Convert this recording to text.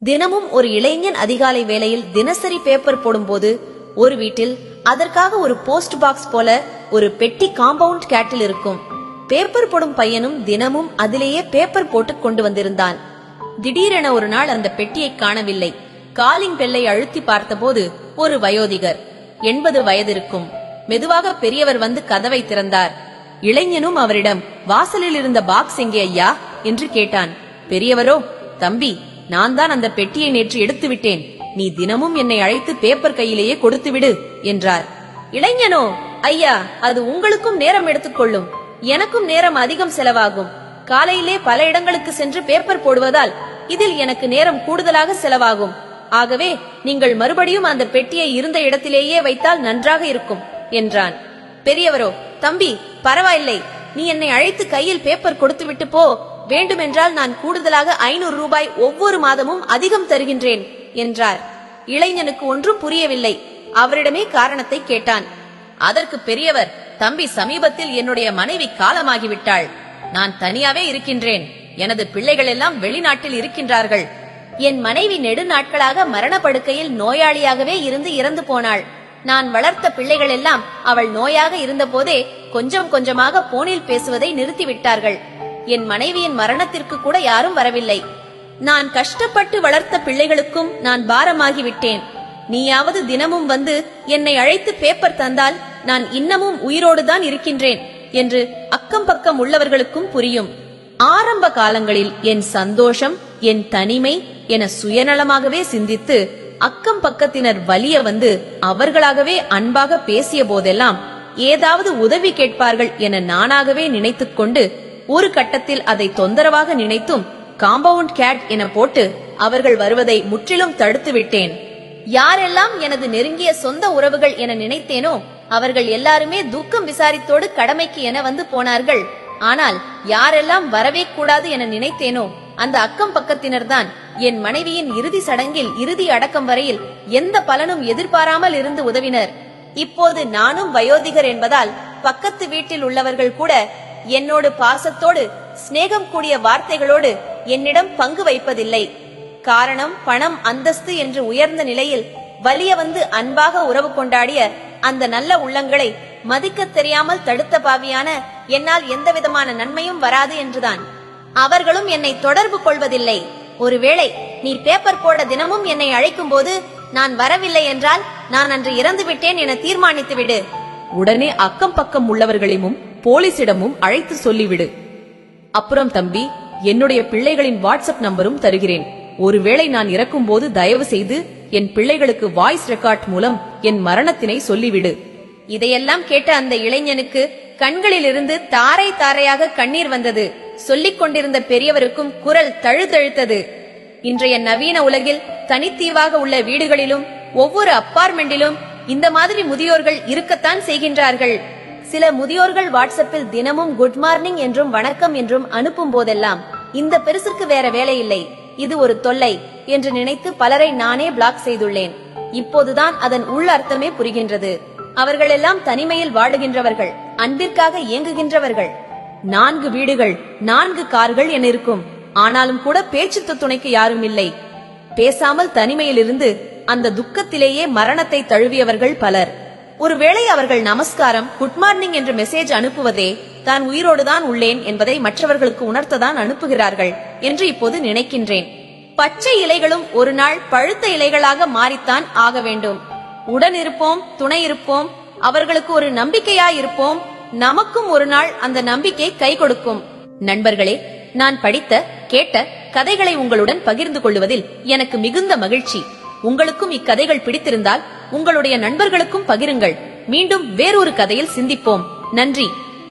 தினமும் ஒரு இளைஞன் அதிகாலை வேளையில் தினசரி பேப்பர் போடும்போது ஒரு வீட்டில் அதற்காக ஒரு போஸ்ட் பாக்ஸ் போல ஒரு பெட்டி காம்பவுண்ட் கேட்டில் இருக்கும். பேப்பர் போடும் பையனும் தினமும் அதிலேயே பேப்பர் போட்டு கொண்டு வந்திருந்தான். திடீரென ஒரு நாள் அந்த பெட்டியை காணவில்லை. காலிங் பெல்லை அழுத்தி பார்த்தபோது ஒரு வயோதிகர், 80 வயது இருக்கும், மெதுவாக பெரியவர் வந்து கதவை திறந்தார். இளைஞனும் அவரிடம், வாசலில் இருந்த பாக்ஸ் எங்கே ஐயா என்று கேட்டான். பெரியவரோ, தம்பி, நான் தான் அந்த பெட்டியை நேற்று எடுத்து விட்டேன், நீ தினமும் என்னை அழைத்து பேப்பர் கையிலேயே கொடுத்து விடு என்றார். இளைஞனோ, ஐயா, அது உங்களுக்கும் நேரம் எடுத்துக்கொள்ளும், எனக்கும் நேரம் அதிகம் செலவாகும். காலையிலே பல இடங்களுக்கு சென்று பேப்பர் போடுவதால் இதில் எனக்கு நேரம் கூடுதலாக செலவாகும். ஆகவே நீங்கள் மறுபடியும் அந்த பெட்டியை இருந்த இடத்திலேயே வைத்தால் நன்றாக இருக்கும் என்றான். பெரியவரோ, தம்பி, பரவாயில்லை, நீ என்னை அழைத்து கையில் பேப்பர் கொடுத்து விட்டு போ, வேண்டுமென்றால் நான் கூடுதலாக 500 ரூபாய் ஒவ்வொரு மாதமும் அதிகம் தருகின்றேன் என்றார். இளைஞனுக்கு ஒன்றும் புரியவில்லை. அவரிடமே காரணத்தை கேட்டான். அதற்கு பெரியவர், தம்பி, சமீபத்தில் என்னுடைய மனைவி காலமாகிவிட்டாள். நான் தனியாவே இருக்கின்றேன். எனது பிள்ளைகள் எல்லாம் வெளிநாட்டில் இருக்கின்றார்கள். என் மனைவி நெடுநாட்களாக மரணப்படுக்கையில் நோயாளியாகவே இருந்து இறந்து போனாள். நான் வளர்த்த பிள்ளைகள் எல்லாம் அவள் நோயாக இருந்த போதே கொஞ்சம் கொஞ்சமாக போனில் பேசுவதை நிறுத்திவிட்டார்கள். என் மனைவியின் மரணத்திற்கு கூட யாரும் வரவில்லை. நான் கஷ்டப்பட்டு வளர்த்த பிள்ளைகளுக்கும் நான் பாரமாகிவிட்டேன். நீயாவது தினமும் வந்து என்னை அழைத்து பேப்பர் தந்தால் நான் இன்னமும் உயிரோடுதான் இருக்கின்றேன் என்று அக்கம் பக்கம் உள்ளவர்களுக்கும் புரியும். ஆரம்ப காலங்களில் என் சந்தோஷம், என் தனிமை என சுயநலமாகவே சிந்தித்து அக்கம் பக்கத்தினர் வலிய வந்து அவர்களாகவே அன்பாக பேசிய போதெல்லாம் ஏதாவது உதவி கேட்பார்கள் என நானாகவே நினைத்துக் கொண்டு ஒரு கட்டத்தில் அதை தொந்தரவாக நினைத்தும் காம்பவுண்ட் கேட் என போட்டு அவர்கள் வருவதை முற்றிலும் தடுத்து விட்டேன். யாரெல்லாம் எனது நெருங்கிய சொந்த உறவுகள் என நினைத்தேனோ அவர்கள் எல்லாருமே துக்கம் விசாரித்தோடு கடமைக்கு என வந்து போனார்கள். ஆனால் யாரெல்லாம் வரவே கூடாது என நினைத்தேனோ அந்த அக்கம் பக்கத்தினர்தான் என் மனைவியின் இறுதி சடங்கில் இறுதி அடக்கம் வரையில் எந்த பலனும் எதிர்பாராமல் இருந்து உதவினர். இப்போது நானும் வயோதிகர் என்பதால் பக்கத்து வீட்டில் உள்ளவர்கள் கூட என்னோடு பாசத்தோடு சிநேகம் கூடிய வார்த்தைகளோடு என்னிடம் பங்கு வைப்பதில்லை. காரணம், பணம், அந்தஸ்து என்று உயர்ந்த நிலையில் வலிய வந்து அன்பாக உறவு கொண்டாடிய அந்த நல்ல உள்ளங்களை மதிக்க தெரியாமல் தடுத்த பாவியான என்னால் எந்தவிதமான நன்மையும் வராது என்றுதான். அவர்களும் என்னை தொடர்பு கொள்வதில்லை. ஒருவேளை நீ பேப்பர் போட தினமும் என்னை அழைக்கும் போது நான் வரவில்லை என்றால் நான் அன்று இறந்து விட்டேன் என தீர்மானித்து விடு. உடனே அக்கம் பக்கம் உள்ளவர்களையும் போலீசிடமும் அழைத்து சொல்லிவிடு. அப்புறம் தம்பி, என்னுடைய பிள்ளைகளின் வாட்ஸ்அப் நம்பரும் தருகிறேன். ஒருவேளை நான் இறக்கும் போது தயவு செய்து என் பிள்ளைகளுக்கு வாய்ஸ் ரெக்கார்ட் மூலம் என் மரணத்தினை சொல்லிவிடு. இதையெல்லாம் கேட்ட அந்த இளைஞனுக்கு கண்களிலிருந்து தாரை தாரையாக கண்ணீர் வந்தது. சொல்லிக் கொண்டிருந்த பெரியவருக்கும் குரல் தழுதழுத்தது. இன்றைய நவீன உலகில் தனித்தீவாக உள்ள வீடுகளிலும் ஒவ்வொரு அப்பார்ட்மெண்டிலும் இந்த மாதிரி முதியோர்கள் இருக்கத்தான் செய்கின்றார்கள். சில முதியோர்கள் வாட்ஸ்அப்பில் தினமும் குட் மார்னிங் என்றும் வணக்கம் என்றும் அனுப்பும் போதெல்லாம் இந்த பெருசுக்கு வேற வேலை இல்லை, இது ஒரு தொல்லை என்று நினைத்து பலரை நானே பிளாக் செய்துள்ளேன். இப்போதுதான் அதன் உள் அர்த்தமே புரிகின்றது. அவர்கள் எல்லாம் தனிமையில் வாடுகின்றவர்கள், அன்பிற்காக இயங்குகின்றவர்கள். 4 வீடுகள், 4 கார்கள் என இருக்கும். ஆனாலும் கூட பேச்சு துணைக்கு யாரும் இல்லை. பேசாமல் தனிமையில் இருந்து அந்த துக்கத்திலேயே மரணத்தை தழுவியவர்கள் பலர். ஒருவேளை அவர்கள் நமஸ்காரம், குட் மார்னிங் என்ற மெசேஜ் அனுப்புவதே தான் உயிரோடுதான் உள்ளேன் என்பதை மற்றவர்களுக்கு உணர்த்ததான் அனுப்புகிறார்கள் என்று இப்போது நினைக்கின்றேன். பச்சை இலைகளும் ஒரு நாள் பழுத்த இலைகளாக மாறித்தான் ஆக வேண்டும். உடன் இருப்போம், துணை இருப்போம், அவர்களுக்கு ஒரு நம்பிக்கையாயிருப்போம். நமக்கும் ஒரு நாள் அந்த நம்பிக்கை கை கொடுக்கும். நண்பர்களே, நான் படித்த, கேட்ட கதைகளை உங்களுடன் பகிர்ந்து கொள்வதில் எனக்கு மிகுந்த மகிழ்ச்சி. உங்களுக்கும் இக்கதைகள் பிடித்திருந்தால் உங்களுடைய நண்பர்களுக்கும் பகிருங்கள். மீண்டும் வேறொரு கதையில் சிந்திப்போம். நன்றி.